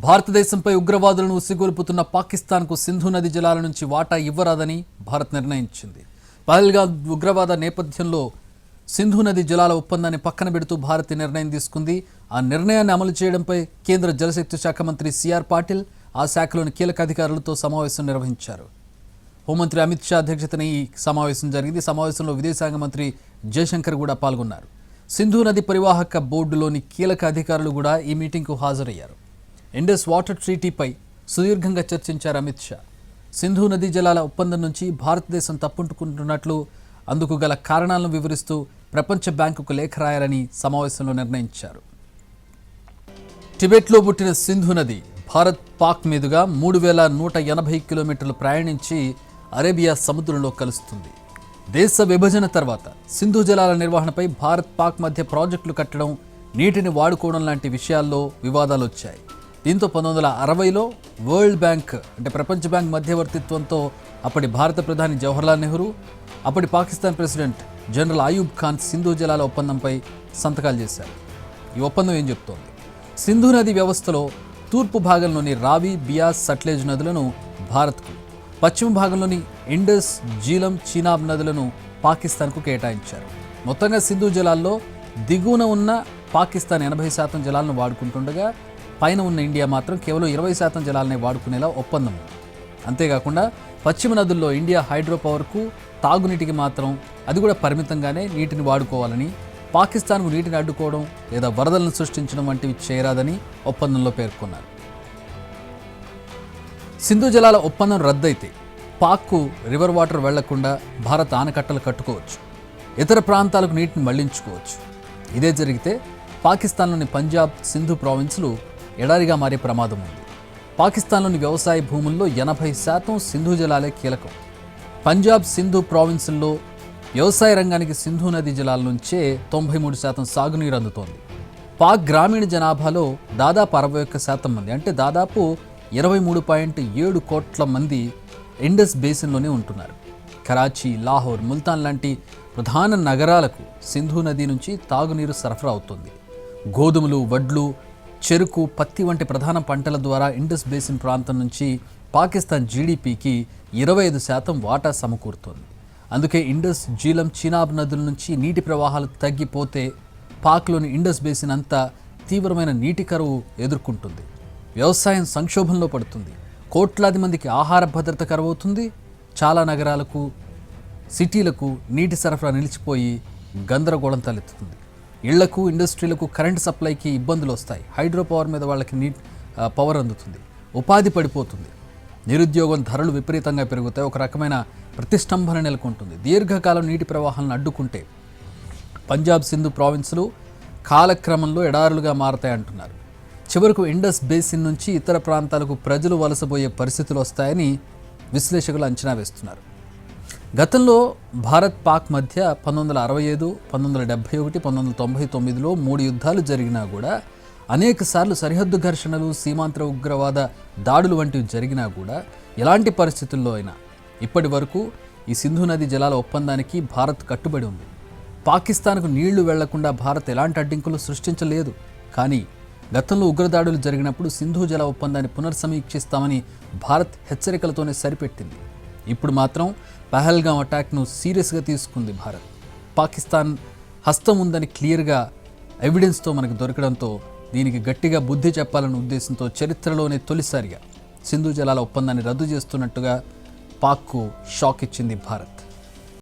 భారతదేశంపై ఉగ్రవాదులను ఉసిగొల్పుతున్న పాకిస్తాన్కు సింధు నది జలాల నుంచి వాటా ఇవ్వరాదని భారత్ నిర్ణయించింది. పహల్గామ్ ఉగ్రవాద నేపథ్యంలో సింధు నది జలాల ఒప్పందాన్ని పక్కన పెడుతూ భారత్ నిర్ణయం తీసుకుంది. ఆ నిర్ణయాన్ని అమలు చేయడంపై కేంద్ర జలశక్తి శాఖ మంత్రి సిఆర్ పాటిల్ ఆ శాఖలోని కీలక అధికారులతో సమావేశం నిర్వహించారు. హోంమంత్రి అమిత్ షా అధ్యక్షతన ఈ సమావేశం జరిగింది. సమావేశంలో విదేశాంగ మంత్రి జయశంకర్ కూడా పాల్గొన్నారు. సింధు నది పరివాహక బోర్డులోని కీలక అధికారులు కూడా ఈ మీటింగ్కు హాజరయ్యారు. ఇండస్ వాటర్ ట్రీటీపై సుదీర్ఘంగా చర్చించారు అమిత్ షా. సింధు నదీ జలాల ఒప్పందం నుంచి భారతదేశం తప్పుకుంటున్నట్లు, అందుకు గల కారణాలను వివరిస్తూ ప్రపంచ బ్యాంకుకు లేఖ రాయాలని సమావేశంలో నిర్ణయించారు. టిబెట్లో పుట్టిన సింధు నది భారత్ పాక్ మీదుగా 3180 కిలోమీటర్లు ప్రయాణించి అరేబియా సముద్రంలో కలుస్తుంది. దేశ విభజన తర్వాత సింధు జలాల నిర్వహణపై భారత్ పాక్ మధ్య ప్రాజెక్టులు కట్టడం, నీటిని వాడుకోవడం లాంటి విషయాల్లో వివాదాలు వచ్చాయి. దీంతో 1960లో వరల్డ్ బ్యాంక్ అంటే ప్రపంచ బ్యాంక్ మధ్యవర్తిత్వంతో అప్పటి భారత ప్రధాని జవహర్లాల్ నెహ్రూ, అప్పటి పాకిస్తాన్ ప్రెసిడెంట్ జనరల్ అయూబ్ ఖాన్ సింధు జలాల ఒప్పందంపై సంతకాలు చేశారు. ఈ ఒప్పందం ఏం చెప్తోంది? సింధు నది వ్యవస్థలో తూర్పు భాగంలోని రావి, బియాస్, సట్లెజ్ నదులను భారత్కు, పశ్చిమ భాగంలోని ఇండస్, జీలం, చీనాబ్ నదులను పాకిస్తాన్కు కేటాయించారు. మొత్తంగా సింధు జలాల్లో దిగువన ఉన్న పాకిస్తాన్ 80% జలాలను వాడుకుంటుండగా పైన ఉన్న ఇండియా మాత్రం కేవలం 20% జలాలనే వాడుకునేలా ఒప్పందం ఉంది. అంతేకాకుండా పశ్చిమ నదుల్లో ఇండియా హైడ్రో పవర్కు, తాగునీటికి మాత్రం అది కూడా పరిమితంగానే నీటిని వాడుకోవాలని, పాకిస్తాన్కు నీటిని అడ్డుకోవడం లేదా వరదలను సృష్టించడం వంటివి చేయరాదని ఒప్పందంలో పేర్కొన్నారు. సింధు జలాల ఒప్పందం రద్దయితే పాక్కు రివర్ వాటర్ వెళ్లకుండా భారత్ ఆనకట్టలు కట్టుకోవచ్చు, ఇతర ప్రాంతాలకు నీటిని మళ్లించుకోవచ్చు. ఇదే జరిగితే పాకిస్తాన్లోని పంజాబ్, సింధు ప్రావిన్సులు ఎడారిగా మారే ప్రమాదం ఉంది. పాకిస్తాన్లోని వ్యవసాయ భూముల్లో 80% సింధు జలాలే కీలకం. పంజాబ్, సింధు ప్రావిన్సుల్లో వ్యవసాయ రంగానికి సింధు నది జలాల నుంచే 93% సాగునీరు అందుతోంది. పాక్ గ్రామీణ జనాభాలో దాదాపు 61% మంది, అంటే దాదాపు 23.7 కోట్ల మంది ఇండస్ బేసిన్లోనే ఉంటున్నారు. కరాచీ, లాహోర్, ముల్తాన్ లాంటి ప్రధాన నగరాలకు సింధు నది నుంచి తాగునీరు సరఫరా అవుతుంది. గోధుమలు, వడ్లు, చెరుకు, పత్తి వంటి ప్రధాన పంటల ద్వారా ఇండస్ బేసిన్ ప్రాంతం నుంచి పాకిస్తాన్ జీడీపీకి 25% వాటా సమకూరుతోంది. అందుకే ఇండస్, జీలం, చీనాబ్ నదుల నుంచి నీటి ప్రవాహాలు తగ్గిపోతే పాక్లోని ఇండస్ బేసిన్ అంతా తీవ్రమైన నీటి కరువు ఎదుర్కొంటుంది. వ్యవసాయం సంక్షోభంలో పడుతుంది. కోట్లాది మందికి ఆహార భద్రత కరువవుతుంది. చాలా నగరాలకు, సిటీలకు నీటి సరఫరా నిలిచిపోయి గందరగోళం తలెత్తుతుంది. ఇళ్లకు, ఇండస్ట్రీలకు కరెంటు సప్లైకి ఇబ్బందులు వస్తాయి. హైడ్రో పవర్ మీద వాళ్ళకి పవర్ అందుతుంది. ఉపాధి పడిపోతుంది. నిరుద్యోగం, ధరలు విపరీతంగా పెరుగుతాయి. ఒక రకమైన ప్రతిష్టంభన నెలకొంటుంది. దీర్ఘకాలం నీటి ప్రవాహాలను అడ్డుకుంటే పంజాబ్, సింధు ప్రావిన్సులు కాలక్రమంలో ఎడారులుగా మారతాయి అంటున్నారు. చివరకు ఇండస్ బేసిన్ నుంచి ఇతర ప్రాంతాలకు ప్రజలు వలసపోయే పరిస్థితులు వస్తాయని విశ్లేషకులు అంచనా వేస్తున్నారు. గతంలో భారత్ పాక్ మధ్య 1965, 1971, 1999లో 3 యుద్ధాలు జరిగినా కూడా, అనేక సార్లు సరిహద్దు ఘర్షణలు, సీమాంతర ఉగ్రవాద దాడులు వంటివి జరిగినా కూడా ఎలాంటి పరిస్థితుల్లో అయినా ఇప్పటి వరకు ఈ సింధు నది జలాల ఒప్పందానికి భారత్ కట్టుబడి ఉంది. పాకిస్తాన్కు నీళ్లు వెళ్లకుండా భారత్ ఎలాంటి అడ్డంకులు సృష్టించలేదు. కానీ గతంలో ఉగ్రదాడులు జరిగినప్పుడు సింధు జల ఒప్పందాన్ని పునర్సమీక్షిస్తామని భారత్ హెచ్చరికలతోనే సరిపెట్టింది. ఇప్పుడు మాత్రం పహల్గామ్ అటాక్ను సీరియస్గా తీసుకుంది భారత్. పాకిస్తాన్ హస్తం ఉందని క్లియర్గా ఎవిడెన్స్తో మనకు దొరకడంతో దీనికి గట్టిగా బుద్ధి చెప్పాలన్న ఉద్దేశంతో చరిత్రలోనే తొలిసారిగా సింధు జలాల ఒప్పందాన్ని రద్దు చేస్తున్నట్టుగా పాక్కు షాక్ ఇచ్చింది భారత్.